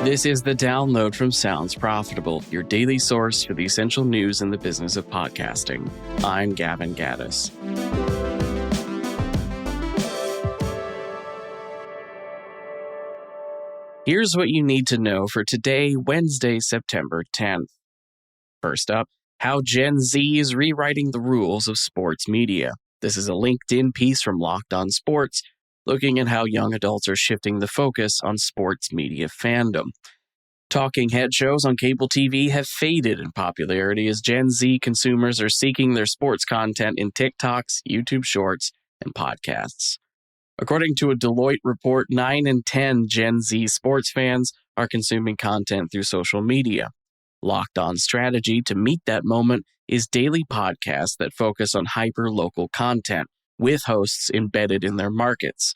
This is the download from Sounds Profitable, your daily source for the essential news in the business of podcasting. I'm Gavin Gaddis. Here's what you need to know for today, Wednesday, September 10th. First up, how Gen Z is rewriting the rules of sports media. This is a LinkedIn piece from Locked On Sports, looking at how young adults are shifting the focus on sports media fandom. Talking head shows on cable TV have faded in popularity as Gen Z consumers are seeking their sports content in TikToks, YouTube Shorts, and podcasts. According to a Deloitte report, 9 in 10 Gen Z sports fans are consuming content through social media. Locked On's strategy to meet that moment is daily podcasts that focus on hyper-local content, with hosts embedded in their markets.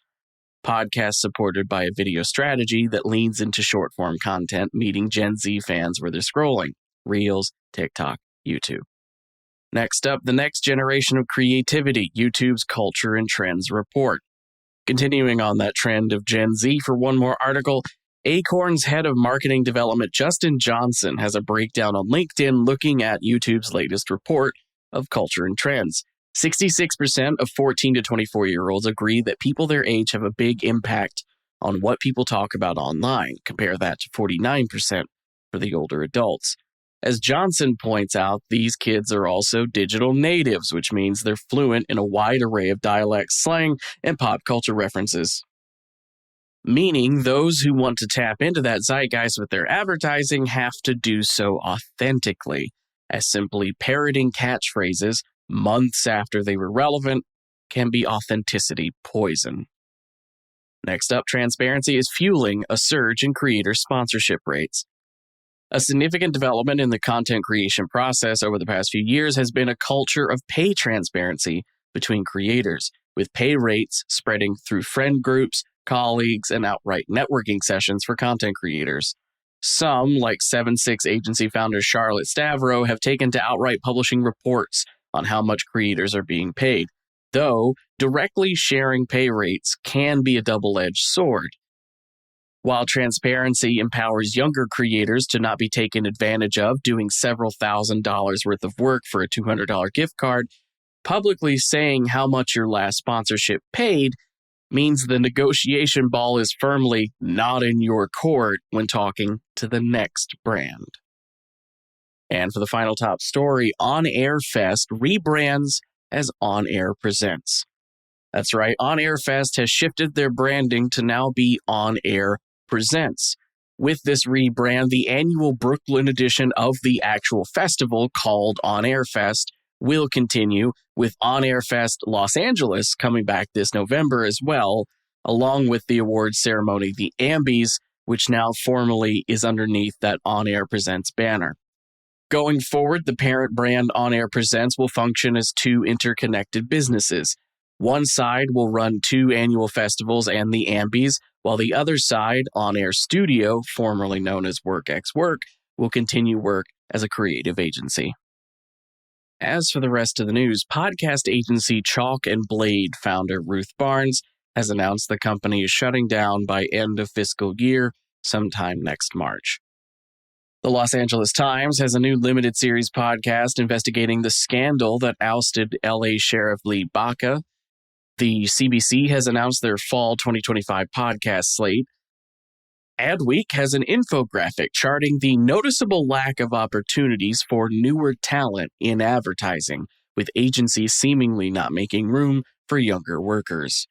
Podcasts supported by a video strategy that leans into short-form content, meeting Gen Z fans where they're scrolling. Reels, TikTok, YouTube. Next up, the next generation of creativity, YouTube's Culture and Trends report. Continuing on that trend of Gen Z for one more article, Acorn's head of marketing development, Justin Johnson, has a breakdown on LinkedIn looking at YouTube's latest report of culture and trends. 66% of 14 to 24-year-olds agree that people their age have a big impact on what people talk about online. Compare that to 49% for the older adults. As Johnson points out, these kids are also digital natives, which means they're fluent in a wide array of dialects, slang, and pop culture references. Meaning those who want to tap into that zeitgeist with their advertising have to do so authentically, as simply parroting catchphrases months after they were relevant can be authenticity poison. Next up, transparency is fueling a surge in creator sponsorship rates. A significant development in the content creation process over the past few years has been a culture of pay transparency between creators, with pay rates spreading through friend groups, colleagues, and outright networking sessions for content creators. Some, like 7-6 agency founder Charlotte Stavro, have taken to outright publishing reports on how much creators are being paid, though directly sharing pay rates can be a double-edged sword. While transparency empowers younger creators to not be taken advantage of doing several $1,000s worth of work for a $200 gift card, publicly saying how much your last sponsorship paid means the negotiation ball is firmly not in your court when talking to the next brand. And for the final top story, On Air Fest rebrands as On Air Presents. That's right, On Air Fest has shifted their branding to now be On Air Presents. With this rebrand, the annual Brooklyn edition of the actual festival, called On Air Fest, will continue, with On Air Fest Los Angeles coming back this November as well, along with the awards ceremony, the AMBIES, which now formally is underneath that On Air Presents banner. Going forward, the parent brand On Air Presents will function as two interconnected businesses. One side will run 2 annual festivals and the AMBIES, while the other side, On Air Studio, formerly known as WorkXWork, will continue work as a creative agency. As for the rest of the news, podcast agency Chalk and Blade founder Ruth Barnes has announced the company is shutting down by end of fiscal year, sometime next March. The Los Angeles Times has a new limited series podcast investigating the scandal that ousted LA Sheriff Lee Baca. The CBC has announced their fall 2025 podcast slate. Adweek has an infographic charting the noticeable lack of opportunities for newer talent in advertising, with agencies seemingly not making room for younger workers.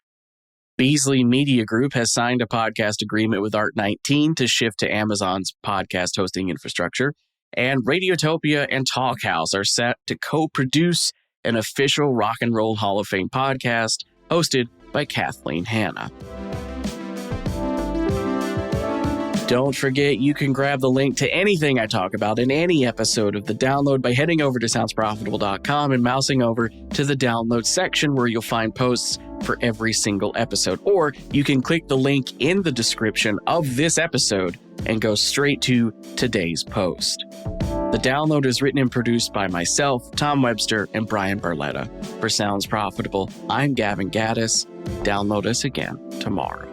Beasley Media Group has signed a podcast agreement with Art19 to shift to Amazon's podcast hosting infrastructure, and Radiotopia and Talkhouse are set to co-produce an official Rock and Roll Hall of Fame podcast hosted by Kathleen Hanna. Don't forget, you can grab the link to anything I talk about in any episode of the download by heading over to soundsprofitable.com and mousing over to the download section where you'll find posts for every single episode. Or you can click the link in the description of this episode and go straight to today's post. The download is written and produced by myself, Tom Webster, and Brian Barletta. For Sounds Profitable, I'm Gavin Gaddis. Download us again tomorrow.